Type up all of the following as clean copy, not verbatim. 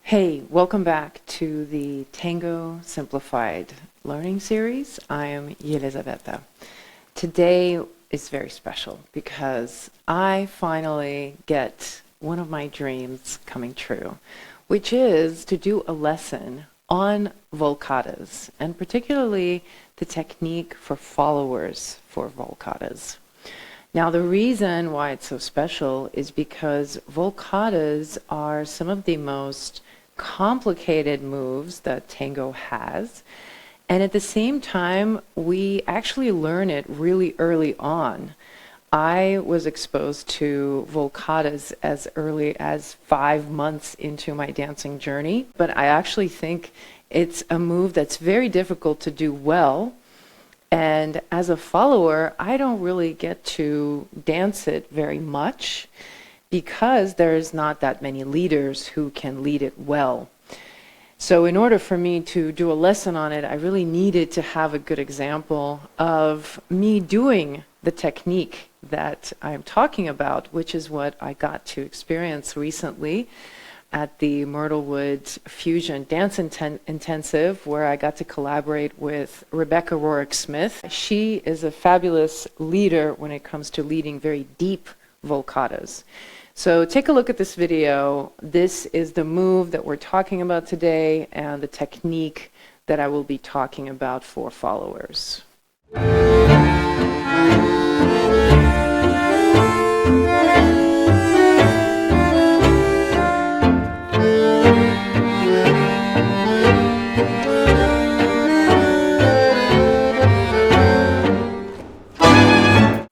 Hey, welcome back to the Tango Simplified learning series. I am Yelizaveta. Today is very special because I finally get one of my dreams coming true, which is to do a lesson on volcadas, and particularly the technique for followers for volcadas. Now, the reason why it's so special is because volcadas are some of the most complicated moves that tango has, and at the same time we actually learn it really early on. I was exposed to volcadas as early as 5 months into my dancing journey, but I actually think it's a move that's very difficult to do well, and as a follower I don't really get to dance it very much because there's not that many leaders who can lead it well. So in order for me to do a lesson on it, I really needed to have a good example of me doing the technique that I'm talking about, which is what I got to experience recently at the Myrtlewood Fusion Dance Intensive, where I got to collaborate with Rebecca Rorick-Smith. She is a fabulous leader when it comes to leading very deep volcadas. So take a look at this video. This is the move that we're talking about today and the technique that I will be talking about for followers.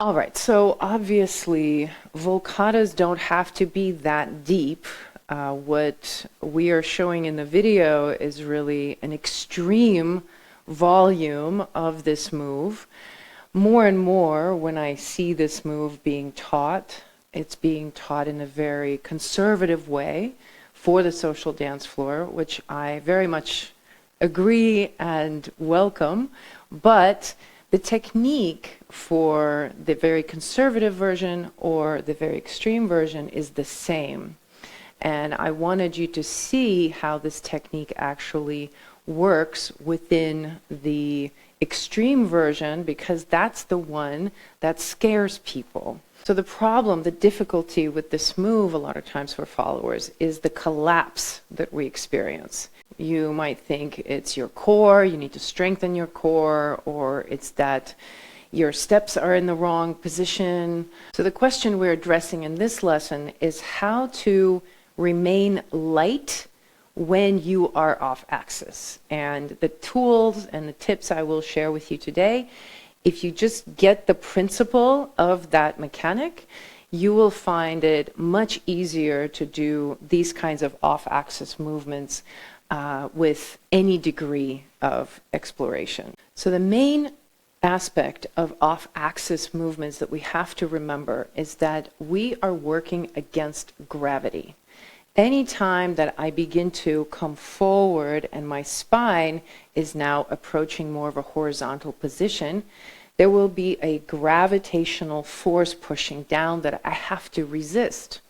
All right, so obviously volcadas don't have to be that deep. What we are showing in the video is really an extreme volume of this move. More and more, when I see this move being taught, it's being taught in a very conservative way for the social dance floor, which I very much agree and welcome. But the technique for the very conservative version or the very extreme version is the same. And I wanted you to see how this technique actually works within the extreme version, because that's the one that scares people. So the problem, the difficulty with this move a lot of times for followers is the collapse that we experience. You might think it's your core, you need to strengthen your core, or it's that your steps are in the wrong position. So the question we're addressing in this lesson is how to remain light when you are off axis. And the tools and the tips I will share with you today, if you just get the principle of that mechanic, you will find it much easier to do these kinds of off-axis movements with any degree of exploration. So the main aspect of off-axis movements that we have to remember is that we are working against gravity. Anytime that I begin to come forward and my spine is now approaching more of a horizontal position, there will be a gravitational force pushing down that I have to resist.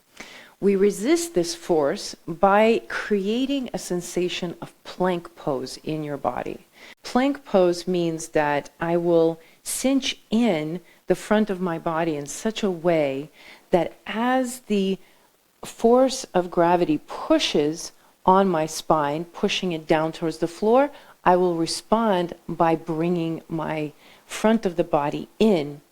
We resist this force by creating a sensation of plank pose in your body. Plank pose means that I will cinch in the front of my body in such a way that as the force of gravity pushes on my spine, pushing it down towards the floor, I will respond by bringing my front of the body in,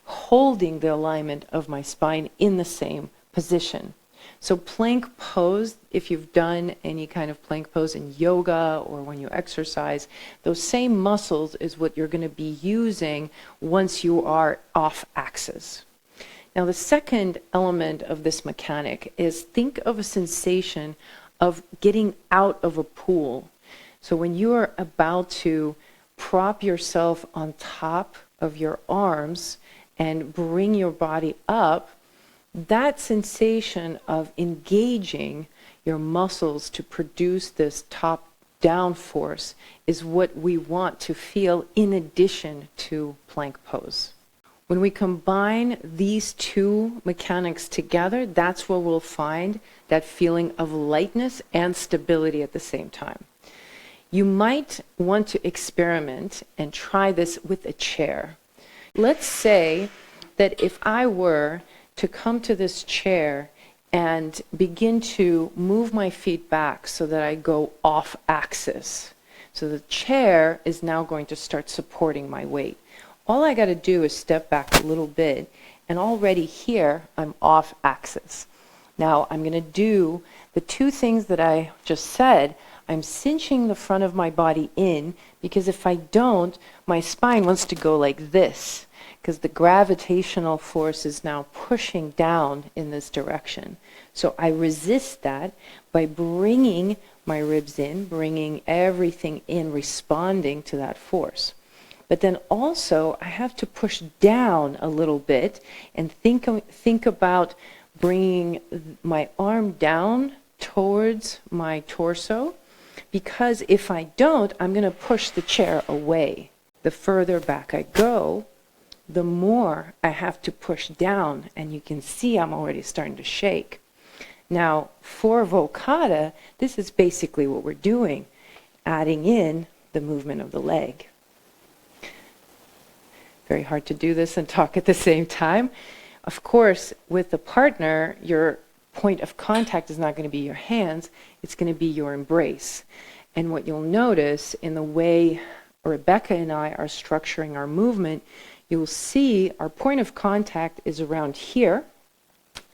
holding the alignment of my spine in the same position. So plank pose, if you've done any kind of plank pose in yoga or when you exercise, those same muscles is what you're going to be using once you are off axis. Now, the second element of this mechanic is think of a sensation of getting out of a pool. So when you are about to prop yourself on top of your arms and bring your body up, that sensation of engaging your muscles to produce this top-down force is what we want to feel in addition to plank pose. When we combine these two mechanics together, that's where we'll find that feeling of lightness and stability at the same time. You might want to experiment and try this with a chair. Let's say that if I were to come to this chair and begin to move my feet back so that I go off axis. So the chair is now going to start supporting my weight. All I got to do is step back a little bit, and already here I'm off axis. Now I'm going to do the two things that I just said. I'm cinching the front of my body in, because if I don't, my spine wants to go like this, because the gravitational force is now pushing down in this direction. So I resist that by bringing my ribs in, bringing everything in, responding to that force. But then also I have to push down a little bit and think about bringing my arm down towards my torso, because if I don't, I'm going to push the chair away. The further back I go, the more I have to push down, and you can see I'm already starting to shake. Now, for volcada, this is basically what we're doing, adding in the movement of the leg. Very hard to do this and talk at the same time. Of course, with the partner, your point of contact is not going to be your hands, it's going to be your embrace. And what you'll notice in the way Rebecca and I are structuring our movement, you'll see our point of contact is around here.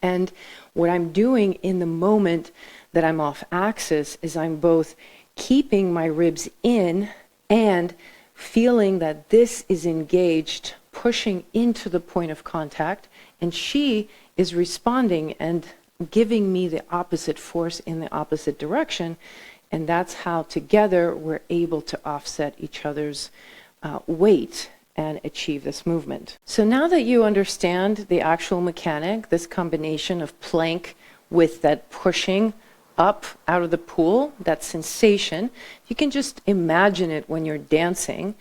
And what I'm doing in the moment that I'm off axis is I'm both keeping my ribs in and feeling that this is engaged, pushing into the point of contact, and she is responding and giving me the opposite force in the opposite direction. And that's how together we're able to offset each other's weight and achieve this movement. So now that you understand the actual mechanic, this combination of plank with that pushing up out of the pool, that sensation, you can just imagine it when you're dancing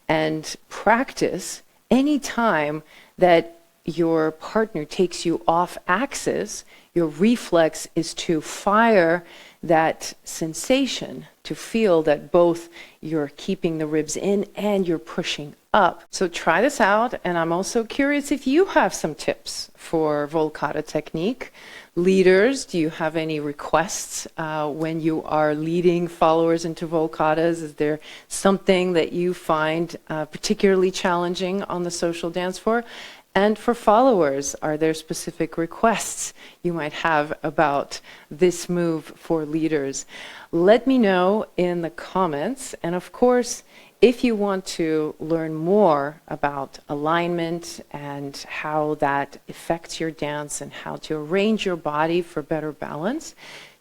and practice any time that your partner takes you off axis. Your reflex is to fire that sensation, to feel that both you're keeping the ribs in and you're pushing up. So try this out, and I'm also curious if you have some tips for volcada technique. Leaders, do you have any requests when you are leading followers into volcadas? Is there something that you find particularly challenging on the social dance floor? And for followers, are there specific requests you might have about this move for leaders? Let me know in the comments. And of course, if you want to learn more about alignment and how that affects your dance and how to arrange your body for better balance,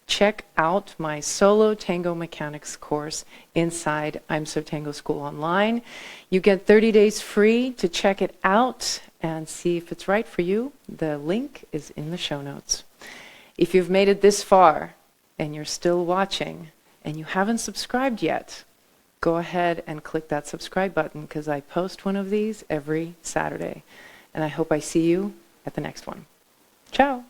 check out my solo tango mechanics course inside I'm So Tango School Online. You get 30 days free to check it out and see if it's right for you. The link is in the show notes. If you've made it this far and you're still watching and you haven't subscribed yet, go ahead and click that subscribe button, because I post one of these every Saturday. And I hope I see you at the next one. Ciao.